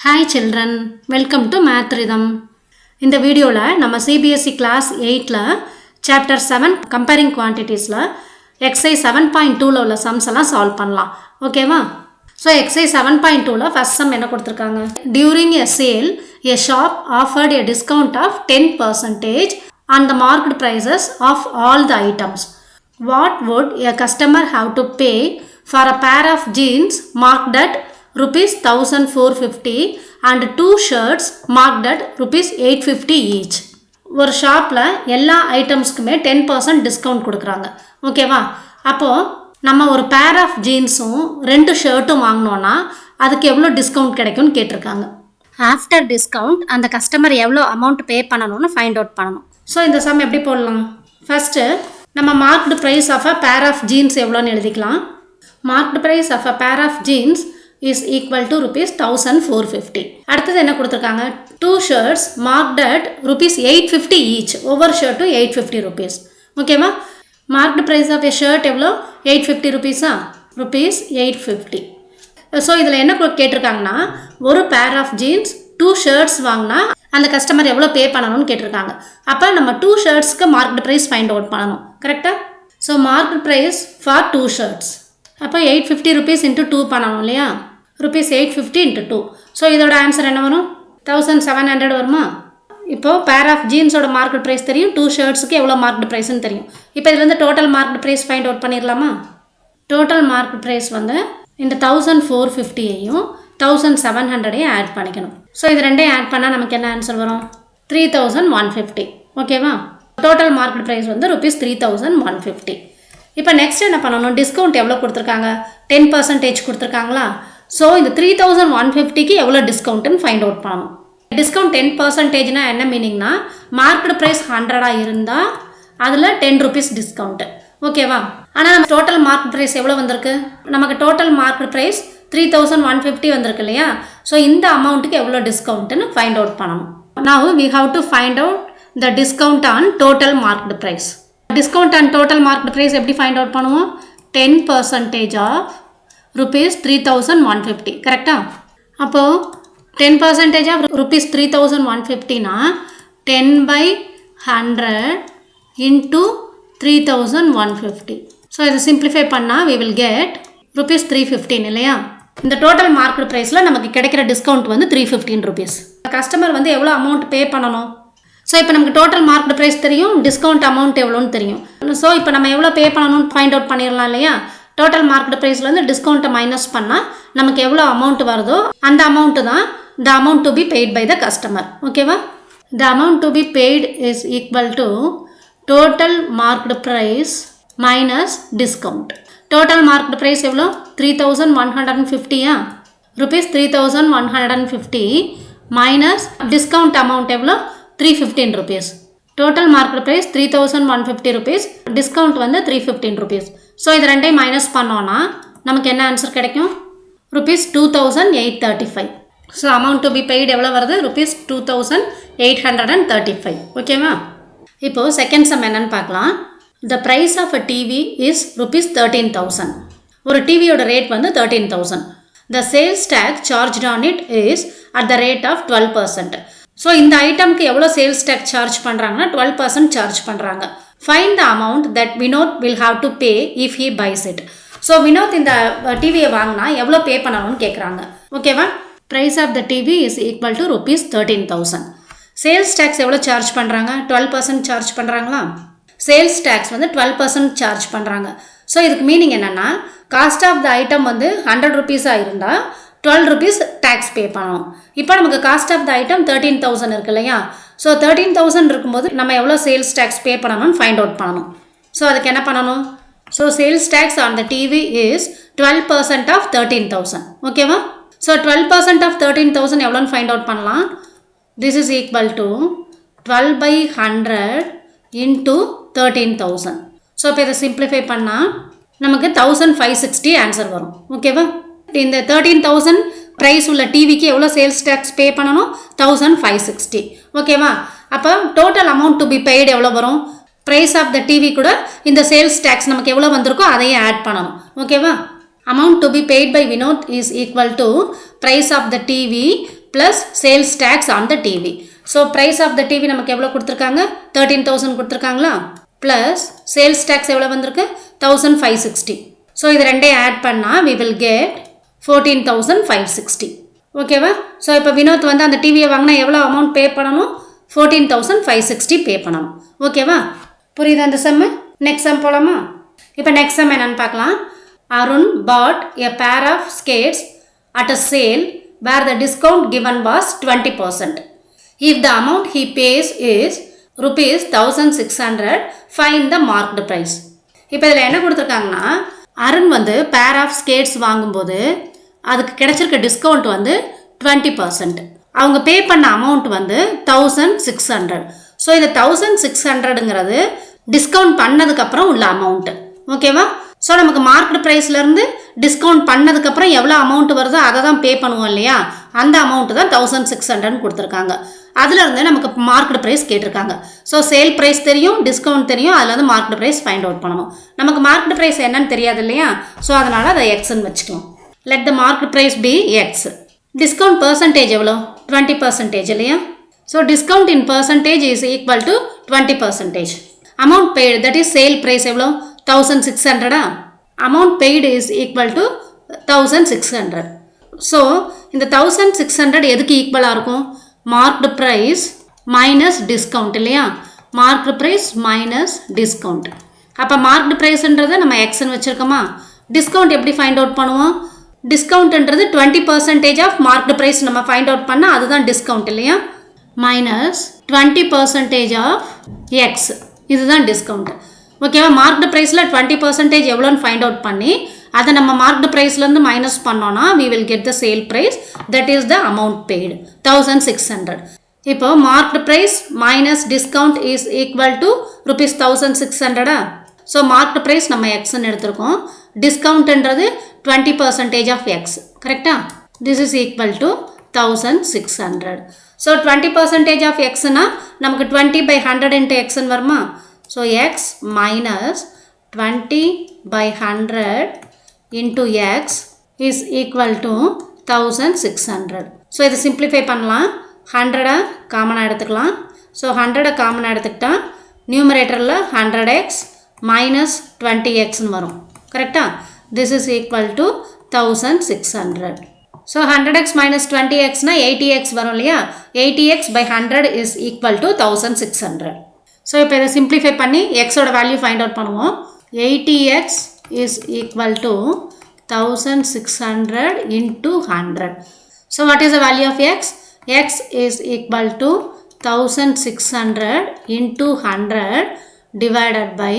Hi children, welcome to Math Rhythm. இந்த வீடியோவில் நம்ம CBSE class 8ல chapter 7 comparing quantitiesல exercise 7.2ல உள்ள sums எல்லாம் solve பண்ணலாம். ஓகேவா? So exercise 7.2ல first sum என்ன கொடுத்திருக்காங்க? During a sale, a shop offered a discount of 10% on the marked prices of all the items. What would a customer have to pay for a pair of jeans marked at rupees 1450 and two shirts marked at rupees 850 each. ஒரு ஷாப்பில் எல்லா ஐட்டம்ஸ்க்குமே 10% discount கொடுக்குறாங்க. ஓகேவா? அப்போது நம்ம ஒரு pair of ஜீன்ஸும் 2 ஷர்ட்டும் வாங்கினோன்னா அதுக்கு எவ்வளோ டிஸ்கவுண்ட் கிடைக்கும்னு கேட்டிருக்காங்க. ஆஃப்டர் டிஸ்கவுண்ட் அந்த கஸ்டமர் எவ்வளோ அமௌண்ட் பே பண்ணணும்னு ஃபைண்ட் அவுட் பண்ணணும். ஸோ இந்த சம் எப்படி போடலாம்? ஃபஸ்ட்டு நம்ம marked price of a pair of jeans எவ்வளோன்னு எழுதிக்கலாம். Marked price of a pair of jeans is equal to rupees 1450. அடுத்தது என்ன கொடுத்திருக்காங்க? 2 shirts marked at rupees 850 each. ஒவ்வொரு ஷர்ட்டும் 850 rupees. ஓகேவா? marked price of a shirt எவ்வளோ? 850 rupees-ஆ? rupees 850. ஸோ இதில் என்ன கேட்டிருக்காங்கன்னா ஒரு பேர் ஆஃப் ஜீன்ஸ் 2 ஷர்ட்ஸ் வாங்கினா அந்த கஸ்டமர் எவ்வளோ பே பண்ணணும்னு கேட்டிருக்காங்க. அப்போ நம்ம 2 ஷர்ட்ஸ்க்கு மார்க்டு ப்ரைஸ் ஃபைண்ட் அவுட் பண்ணணும். கரெக்டாக? So marked price for 2 shirts அப்போ 850 rupees into 2 பண்ணணும் இல்லையா? rupees 850 into 2. ஸோ இதோட ஆன்சர் என்ன வரும்? 1700 வருமா? இப்போது பேர் ஆஃப் ஜீன்ஸோட மார்க்கெட் ப்ரைஸ் தெரியும், 2 ஷர்ட்ஸுக்கு எவ்வளோ மார்க்கெட் ப்ரைஸ்ன்னு தெரியும். இப்போ இதுலேருந்து total market price find out பண்ணிடலாமா? டோட்டல் மார்க்கெட் ப்ரைஸ் வந்து இந்த 1450ஐயும் 1700ஐயும் ஆட் பண்ணிக்கணும். ஸோ இது ரெண்டையும் ஆட் பண்ணால் நமக்கு என்ன ஆன்சர் வரும்? 3150. ஓகேவா? டோட்டல் மார்க்கெட் ப்ரைஸ் வந்து rupees 3150. இப்போ நெக்ஸ்ட் என்ன பண்ணணும்? டிஸ்கவுண்ட் எவ்வளோ கொடுத்துருக்காங்க? 10% கொடுத்துருக்காங்களா? ஸோ இந்த 3150க்கு எவ்வளோ டிஸ்கவுண்ட்டுன்னு ஃபைண்ட் அவுட் பண்ணணும். டிஸ்கவுண்ட் 10%னா என்ன மீனிங்னா மார்க்கெட் ப்ரைஸ் 100 இருந்தால் அதில் 10 rupees டிஸ்கவுண்ட்டு. ஓகேவா? ஆனால் நம்ம டோட்டல் மார்க்கெட் ப்ரைஸ் எவ்வளோ வந்திருக்கு? நமக்கு டோட்டல் மார்க்கெட் ப்ரைஸ் 3150 வந்திருக்கு இல்லையா? ஸோ இந்த அமௌண்ட்டுக்கு எவ்வளோ டிஸ்கவுண்ட்டுன்னு ஃபைண்ட் அவுட் பண்ணணும். Now we have to find out the discount on total marked price. Discount on total market price எப்படி ஃபைண்ட் அவுட் பண்ணுவோம்? 10% ஆஃப் rupees 3150. கரெக்டாக? அப்போது 10% ஆஃப் rupees 3150னா 10/100 into 3150. ஸோ இதை சிம்பிளிஃபை பண்ணால் we will get rupees 315 இல்லையா? இந்த டோட்டல் மார்க்கெட் ப்ரைஸில் நமக்கு கிடைக்கிற டிஸ்கவுண்ட் வந்து 315 rupees. கஸ்டமர் வந்து எவ்வளோ அமௌண்ட் பே பண்ணணும்? ஸோ இப்போ நமக்கு டோட்டல் மார்க்கெட் ப்ரைஸ் தெரியும், டிஸ்கவுண்ட் அமௌண்ட் எவ்வளோன்னு தெரியும். ஸோ இப்போ நம்ம எவ்வளோ பே பண்ணணும்னு ஃபைண்ட் அவுட் பண்ணிடலாம் இல்லையா? டோட்டல் மார்க்கெட் ப்ரைஸ்லேருந்து டிஸ்கவுண்ட்டை மைனஸ் பண்ணால் நமக்கு எவ்வளோ அமௌண்ட் வருதோ அந்த அமௌண்ட்டு தான் the amount to be paid by the customer. ஓகேவா? The amount to be paid is equal to total market price minus discount. Total market price எவ்வளோ? 3150. rupees 3150 மைனஸ் டிஸ்கவுண்ட் அமௌண்ட் எவ்வளோ? 315 rupees. Total market price 3150 rupees, discount வந்து 315 rupees. So இது ரெண்டையும் minus பண்ணோன்னா நமக்கு என்ன answer கிடைக்கும்? rupees 2835. So amount to B paid எவ்வளோ வருது? rupees 2835. ஓகேவா? இப்போது செகண்ட் சம் என்னன்னு பார்க்கலாம். The price of a TV is rupees 13,000. ஒரு டிவியோட ரேட் வந்து 13,000. The sales tax charged on it is at the rate of 12%. So இந்த ஐட்டம்க்கு எவ்வளோ சேல்ஸ் டேக்ஸ் சார்ஜ் பண்ணுறாங்கன்னா 12% சார்ஜ் பண்ணுறாங்க. Find the amount that Vinod will have to pay if he buys it. So Vinod இந்த டிவியை வாங்கினா எவ்வளோ பே பண்ணணும்னு கேட்குறாங்க. ஓகேவா? Price of the TV is equal to rupees 13,000. Sales tax எவ்வளோ சார்ஜ் பண்ணுறாங்க? 12% சார்ஜ் பண்ணுறாங்களா? சேல்ஸ் டேக்ஸ் வந்து 12% சார்ஜ் பண்ணுறாங்க. ஸோ இதுக்கு மீனிங் என்னென்னா காஸ்ட் ஆஃப் த ஐட்டம் வந்து 100 rupees-ஆக இருந்தால் 12 rupees டேக்ஸ் பே பண்ணணும். இப்போ நமக்கு காஸ்ட் ஆஃப் த ஐட்டம் 13,000 இருக்கு இல்லையா? ஸோ 13,000 இருக்கும்போது நம்ம எவ்வளோ சேல்ஸ் டேக்ஸ் பே பண்ணணும்னு ஃபைண்ட் அவுட் பண்ணணும். ஸோ அதுக்கு என்ன பண்ணணும்? So sales tax on the TV is 12% of 13,000. ஓகேவா? ஸோ 12% ஆஃப் 13,000 எவ்வளோன்னு ஃபைண்ட் அவுட் பண்ணலாம். This is equal to 12/100 into 13,000. So இப்போ இதை சிம்பிளிஃபை பண்ணால் நமக்கு 1560 ஆன்சர் வரும். ஓகேவா? இந்த 13,000 ப்ரைஸ் உள்ள டிவிக்கு எவ்வளோ சேல்ஸ் டேக்ஸ் பே பண்ணணும்? 1560. ஓகேவா? அப்போ total amount to B paid எவ்வளோ வரும்? ப்ரைஸ் ஆஃப் த டிவி கூட இந்த சேல்ஸ் டேக்ஸ் நமக்கு எவ்வளோ வந்திருக்கோ அதையும் ஆட் பண்ணணும். ஓகேவா? amount to be paid by Vinod is equal to price of the TV plus sales tax on the TV. So price of the TV நமக்கு எவ்வளவு கொடுத்திருக்காங்க 13000 கொடுத்திருக்காங்களா plus sales tax எவ்வளவு வந்திருக்கு 1560. So இது ரெண்டே ஆட் பண்ணா we will get 14560. ஓகேவா? So இப்போ வினோத் வந்து அந்த டிவியை வாங்கினா எவ்வளோ அமௌண்ட் பே பண்ணணும் 14560 பே பண்ணணும். ஓகேவா? புரியுதா அந்த சம்மு? நெக்ஸ்ட் சம் போலாமா? இப்போ நெக்ஸ்ட் சம் என்னன்னு பார்க்கலாம். Arun bought a pair of skates at a sale where the discount given was 20%. If the amount he pays is rupees 1600, find the marked price. இப்போ இதில் என்ன கொடுத்துருக்காங்கன்னா அருண் வந்து பேர் ஆஃப் ஸ்கேட்ஸ் வாங்கும்போது அதுக்கு கிடைச்சிருக்க டிஸ்கவுண்ட் வந்து 20%. அவங்க பே பண்ண அமௌண்ட் வந்து 1600. ஸோ இது 1600ங்கிறது டிஸ்கவுண்ட் பண்ணதுக்கப்புறம் உள்ள அமௌண்ட்டு. ஓகேவா? ஸோ நமக்கு மார்க்கெட் ப்ரைஸ்லேருந்து டிஸ்கவுண்ட் பண்ணதுக்கப்புறம் எவ்வளோ அமௌண்ட் வருதோ அதை தான் பே பண்ணுவோம் இல்லையா, அந்த அமௌண்ட்டு தான் 1600 கொடுத்துருக்காங்க. அதுலேருந்து நமக்கு மார்க்கெட் ப்ரைஸ் கேட்டிருக்காங்க. ஸோ சேல் ப்ரைஸ் தெரியும், டிஸ்கவுண்ட் தெரியும், அதில் வந்து மார்க்கெட் ப்ரைஸ் ஃபைண்ட் அவுட் பண்ணணும். நமக்கு மார்க்கெட் ப்ரைஸ் என்னன்னு தெரியாது இல்லையா, ஸோ அதனால் அதை எக்ஸ்ன்னு வச்சுக்கலாம். Let the market price be x. Discount percentage எவ்வளோ 20% இல்லையா, so discount in percentage is equal to 20%. Amount paid that is sale price எவ்வளோ 1600. Amount paid is equal to 1600. So இந்த 1600 எதுக்கு ஈக்குவலாக இருக்கும், மார்க்டு ப்ரைஸ் மைனஸ் டிஸ்கவுண்ட் இல்லையா, marked price minus discount. அப்போ marked ப்ரைஸ்ன்றதை நம்ம எக்ஸ்ன்னு வச்சுருக்கோமா, டிஸ்கவுண்ட் எப்படி ஃபைண்ட் அவுட் பண்ணுவோம், டிஸ்கவுண்ட்ன்றது 20% ஆஃப் மார்க்டு ப்ரைஸ் நம்ம ஃபைண்ட் அவுட் பண்ணால் அதுதான் டிஸ்கவுண்ட் இல்லையா, மைனஸ் 20% ஆஃப் எக்ஸ், இதுதான் டிஸ்கவுண்ட். ஓகேவா? மார்க்டு ப்ரைஸில் 20% எவ்வளோன்னு ஃபைண்ட் அவுட் பண்ணி அதை நம்ம மார்க்டு ப்ரைஸ்லேருந்து மைனஸ் பண்ணோன்னா we will get the sale price, that is the amount paid 1600. இப்போ marked price minus discount is equal to rupees 1600. So marked price நம்ம எக்ஸ்ன்னு எடுத்திருக்கோம், டிஸ்கவுண்ட்ன்றது 20% ஆஃப் எக்ஸ். கரெக்டாக? This is equal to 1600. So 20% of எக்ஸ்னா நமக்கு 20/100 into எக்ஸ்ன்னு வருமா, so x minus 20/100 into x is equal to 1600. So இதை சிம்பிளிஃபை பண்ணலாம். 100 காமனாக எடுத்துக்கலாம். ஸோ 100 காமனாக எடுத்துக்கிட்டா நியூமரேட்டரில் 100x மைனஸ் 20xன்னு வரும். கரெக்டாக? This is equal to 1600. So 100x minus 20xனா 80x வரும் இல்லையா, 80x/100 is equal to 1600. So இப்போ இதை சிம்பிளிஃபை பண்ணி எக்ஸோட வேல்யூ ஃபைண்ட் அவுட் பண்ணுவோம். 80x is equal to 1600 into 100. So what is the value of x? X is equal to 1600 into 100 divided by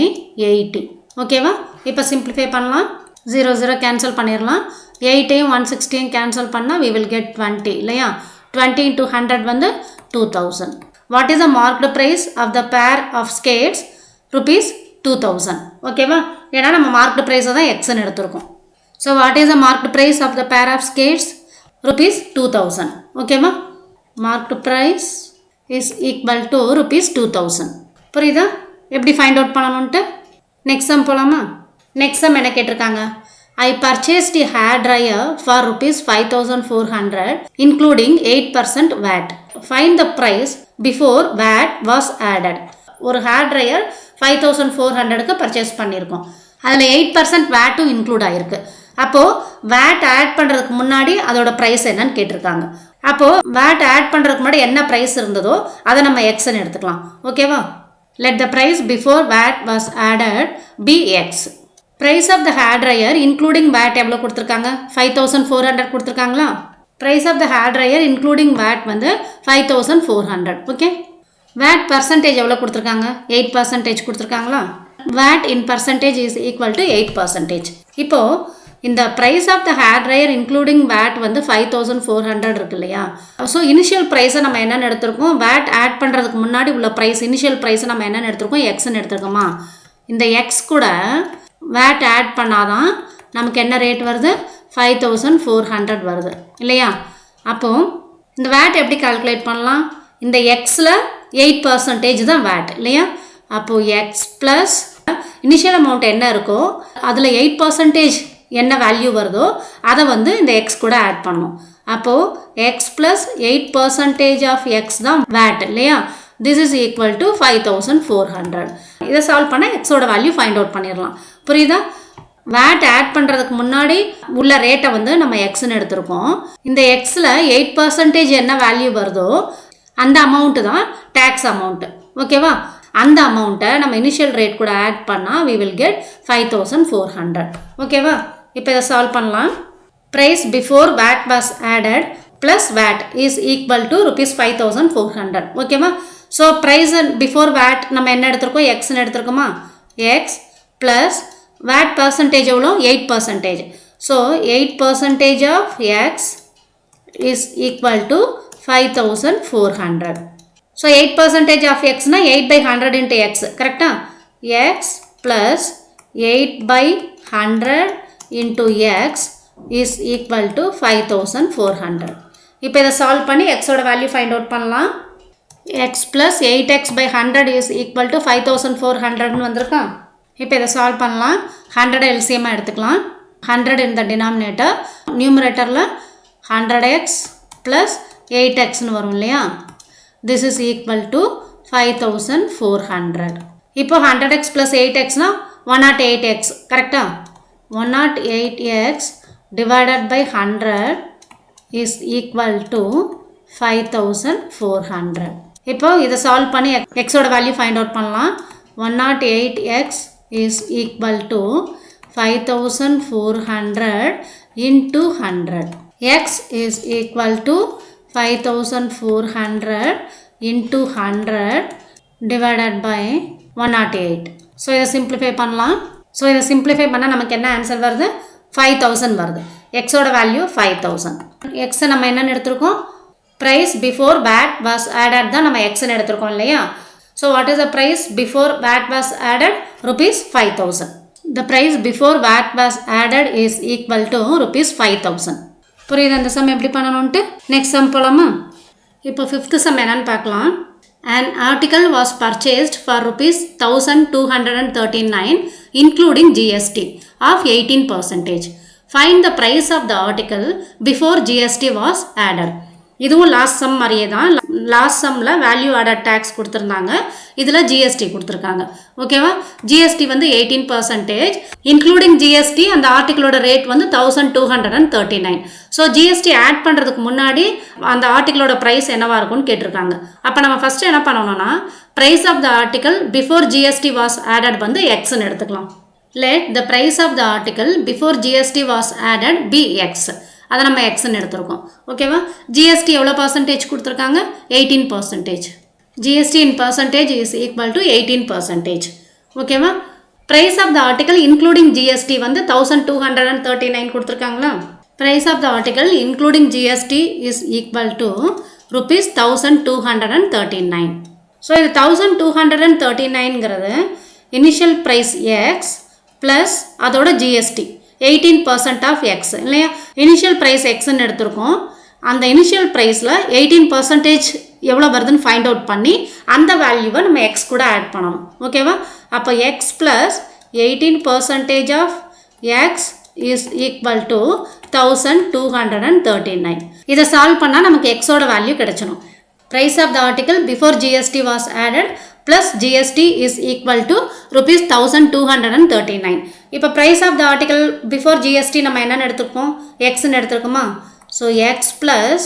80. ஓகேவா? இப்போ சிம்பிளிஃபை பண்ணலாம். 0 0 கேன்சல் பண்ணிடலாம். 8ஐயும் 160ஐயும் கேன்சல் பண்ணால் we will get 20 இல்லையா, 20 into 100 வந்து 2000. What is the marked price of the pair of skates? Rupees 2000. ஓகேவா? ஏன்னா நம்ம மார்க்டு ப்ரைஸை தான் எக்ஸ்ன்னு எடுத்திருக்கோம். So what is the marked price of the pair of skates? rupees 2000. ஓகேவா? Marked price is equal to rupees 2000. புரியுதா எப்படி ஃபைண்ட் அவுட் பண்ணணுன்ட்டு? நெக்ஸ்ட் சம் போகலாமா? நெக்ஸ்ட் சம் என்ன கேட்டிருக்காங்க, I purchased a hair dryer for rupees 5400 including 8% VAT. Find the price before VAT was added. ஒரு hair dryer 5400க்கு purchase பண்ணியிருக்கோம், அதில் 8% வேட்டும் include ஆகிருக்கு. அப்போது வேட் ஆட் பண்ணுறதுக்கு முன்னாடி அதோட ப்ரைஸ் என்னன்னு கேட்டிருக்காங்க. அப்போது வேட் ஆட் பண்ணுறதுக்கு முன்னாடி என்ன ப்ரைஸ் இருந்ததோ அதை நம்ம எக்ஸ்ன்னு எடுத்துக்கலாம். ஓகேவா? Let the price before VAT was added be x. Price of the hair dryer including VAT எவ்வளோ கொடுத்துருக்காங்க, 5400 கொடுத்துருக்காங்களா. Price of the hair dryer including VAT வந்து 5400. ஓகே, வேட் பர்சன்டேஜ் எவ்வளோ கொடுத்துருக்காங்க, 8% கொடுத்துருக்காங்களா. VAT in percentage is equal to 8%. இப்போது இந்த price of the hair dryer including VAT வந்து 5400 இருக்கு இல்லையா. ஸோ இனிஷியல் ப்ரைஸை நம்ம என்னென்னு எடுத்திருக்கோம், வேட் ஆட் பண்ணுறதுக்கு முன்னாடி உள்ள ப்ரைஸ் இனிஷியல் ப்ரைஸை நம்ம என்னென்னு எடுத்திருக்கோம், எக்ஸ்ன்னு எடுத்திருக்கோமா. இந்த எக்ஸ் கூட வேட் ஆட் பண்ணாதான் நமக்கு என்ன ரேட் வருது, 5400 வருது இல்லையா. அப்போது இந்த வேட் எப்படி கால்குலேட் பண்ணலாம், இந்த எக்ஸில் 8% தான் வேட் இல்லையா. அப்போது எக்ஸ் ப்ளஸ் இனிஷியல் அமௌண்ட் என்ன இருக்கோ அதில் 8% என்ன வேல்யூ வருதோ அதை வந்து இந்த எக்ஸ் கூட ஆட் பண்ணணும். அப்போது எக்ஸ் ப்ளஸ் 8% ஆஃப் எக்ஸ் தான் வேட் இல்லையா? This is equal to 5400. இதை சால்வ் பண்ணால் எக்ஸோட வேல்யூ ஃபைண்ட் அவுட் பண்ணிடலாம். புரியுதா? வேட் ஆட் பண்ணுறதுக்கு முன்னாடி உள்ள ரேட்டை வந்து நம்ம எக்ஸ்ன்னு எடுத்திருக்கோம். இந்த எக்ஸில் 8% என்ன வேல்யூ வருதோ அந்த அமௌண்ட்டு தான் டேக்ஸ் அமௌண்ட்டு. ஓகேவா? அந்த அமௌண்ட்டை நம்ம இனிஷியல் ரேட் கூட ஆட் பண்ணால் we will get 5400. ஓகேவா? இப்போ இதை சால்வ் பண்ணலாம். Price before VAT was added plus VAT is equal to rupees 5400. ஓகேவா? ஸோ ப்ரைஸ் பிஃபோர் வேட் நம்ம என்ன எடுத்திருக்கோம்? எக்ஸ்ன்னு எடுத்திருக்கோமா? எக்ஸ் ப்ளஸ் வேட் பர்சன்டேஜ் எவ்வளோ? 8%. So 8% of x is equal to 5400. So 8% of எக்ஸ்னா 8/100 into எக்ஸ். கரெக்டா? X plus 8/100 into x is equal to 5400. இப்போ இதை சால்வ் பண்ணி எக்ஸோட வேல்யூ ஃபைண்ட் அவுட் பண்ணலாம். X plus 8x/100 is equal to 5400ன்னு வந்திருக்கான். இப்போ இதை சால்வ் பண்ணலாம். 100 எல்சிஎம்மாக எடுத்துக்கலாம். 100 in the denominator, நியூமரேட்டரில் 100x ப்ளஸ் 8xன்னு வரும் இல்லையா? This is equal to 5400. இப்போ 100x ப்ளஸ் 8xனா 108x. கரெக்டா? 108x divided by 100 is equal to 5400. இப்போ இதை சால்வ் பண்ணி எக்ஸோட வேல்யூ ஃபைண்ட் அவுட் பண்ணலாம். 108x is equal to 5400 into 100. X is equal to 5400 into 100 divided by 108. So இதை சிம்பிளிஃபை பண்ணலாம். So இதை சிம்பிளிஃபை பண்ணால் நமக்கு என்ன ஆன்சர் வருது? 5000 வருது. எக்ஸோட வேல்யூ 5000. எக்ஸை நம்ம என்னென்னு எடுத்திருக்கோம்? Price before VAT was added தான் நம்ம எக்ஸ்ன்னு எடுத்திருக்கோம் இல்லையா? So what is the price before VAT was added? rupees 5000. The price before VAT was added is equal to rupees 5000. புரியுது அந்த சம் எப்படி பண்ணணும்ட்டு? நெக்ஸ்ட் சம் போலாமா? இப்போ 5th சம் என்னன்னு பார்க்கலாம். An article was purchased for rupees 1239 including GST of 18%. Find the price of the article before GST was added. இதுவும் last some மாதிரியே தான். லாஸ்ட் சம்மில் வேல்யூ ஆடட் டேக்ஸ் கொடுத்துருந்தாங்க. இதில் ஜிஎஸ்டி கொடுத்துருக்காங்க. ஓகேவா? ஜிஎஸ்டி வந்து 18%. இன்க்ளூடிங் ஜிஎஸ்டி அந்த ஆர்டிக்கிளோட ரேட் வந்து 1239. ஸோ ஜிஎஸ்டி ஆட் பண்ணுறதுக்கு முன்னாடி அந்த ஆர்டிக்கிளோட ப்ரைஸ் என்னவாக இருக்கும்னு கேட்டிருக்காங்க. அப்போ நம்ம ஃபஸ்ட்டு என்ன பண்ணணும்னா price of the article before GST was added வந்து எக்ஸ்ன்னு எடுத்துக்கலாம். Let the price of the article before GST was added be x. அதை நம்ம எக்ஸ்ன்னு எடுத்துருக்கோம். ஓகேவா? ஜிஎஸ்டி எவ்வளோ பர்சன்டேஜ் கொடுத்துருக்காங்க? 18%. GST in percentage is equal to 18%. ஓகேவா? Price of the article including GST வந்து 1239 கொடுத்துருக்காங்களா? Price of the article including GST is equal to rupees 1239. So இது 1239ங்கிறது இனிஷியல் ப்ரைஸ் எக்ஸ் ப்ளஸ் அதோட ஜிஎஸ்டி 18% ஆஃப் எக்ஸ் இல்லையா? Initial price எக்ஸ்ன்னு எடுத்திருக்கோம். அந்த இனிஷியல் ப்ரைஸில் 18% எவ்வளோ வருதுன்னு ஃபைண்ட் அவுட் பண்ணி அந்த வேல்யூவை நம்ம எக்ஸ் கூட ஆட் பண்ணணும். ஓகேவா? அப்போ x plus 18% of x is equal to 1239. இதை சால்வ் பண்ணால் நமக்கு எக்ஸோட வேல்யூ கிடைச்சிடும். Price of the article before GST was added plus GST is equal to rupees 1239. இப்போ price of the article before GST நம்ம என்னன்னு எடுத்துருக்கோம்? Xன்னு எடுத்துருக்கோமா? So X plus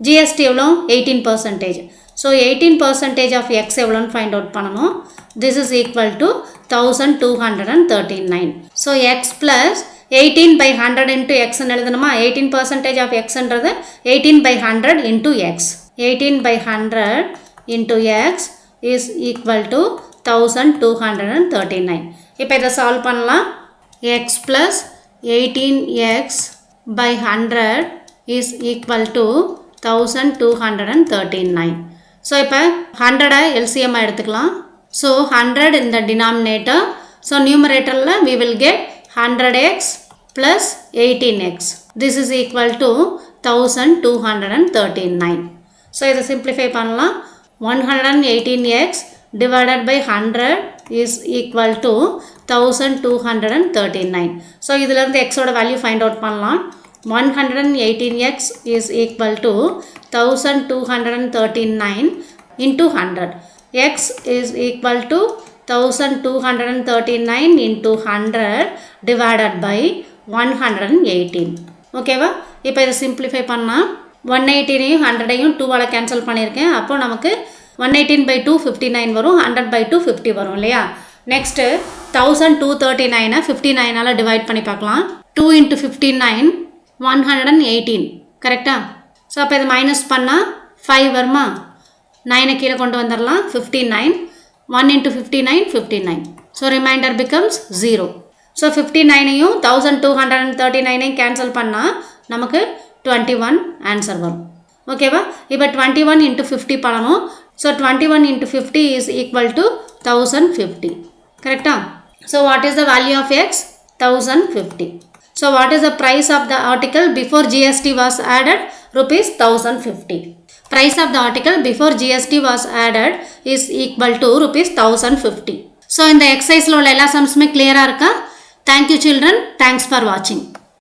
GST எவ்வளோ? 18%. So 18% of X எவ்வளோன்னு find out பண்ணணும். This is equal to 1239. So X plus 18/100 into Xன்னு எழுதணுமா? 18% of Xன்றது 18/100 into X. 18/100 into X is equal to 1239. இப்போ இதை solve பண்ணலாம். x plus 18x by 100 is equal to 1239. So இப்போ 100 எல்சிஎம்மாக எடுத்துக்கலாம். So 100 in the denominator. So நியூமரேட்டரில் we will get 100x plus 18x. This is equal to 1239. So இதை simplify பண்ணலாம். 118x divided by 100 is equal to 1239. So இதிலிருந்து எக்ஸோட value find out பண்ணலாம். 118x is equal to 1239 into 100. X is equal to 1239 into 100 divided by 118. ஓகேவா? இப்போ இதை simplify பண்ணால் 118ஐயும் 100ஐயும் 2ஆல் cancel பண்ணியிருக்கேன். அப்போ நமக்கு 118/2 59 வரும், 100/2 50 வரும் இல்லையா? நெக்ஸ்ட்டு 1239 59ஆல் டிவைட் பண்ணி பார்க்கலாம். 2 into 59 118 கரெக்டா? ஸோ அப்போ இதை மைனஸ் பண்ணால் 5 வருமா? 9 கீழே கொண்டு வந்துடலாம். 59 1 into 59 59. So reminder becomes 0. So 59ஐயும் 1239ஐயும் கேன்சல் பண்ணால் நமக்கு 21 ஆன்சர் வரும். ஓகேவா? இப்போ 21 into 50 பண்ணணும். So 21 into 50 is equal to 1050. கரெக்டா? So what is the value of x? 1050. So what is the price of the article before GST was added? rupees 1050. Price of the article before GST was added is equal to rupees 1050. So in the exercise lo ella sums me clear ah irukka? Thank you children. Thanks for watching.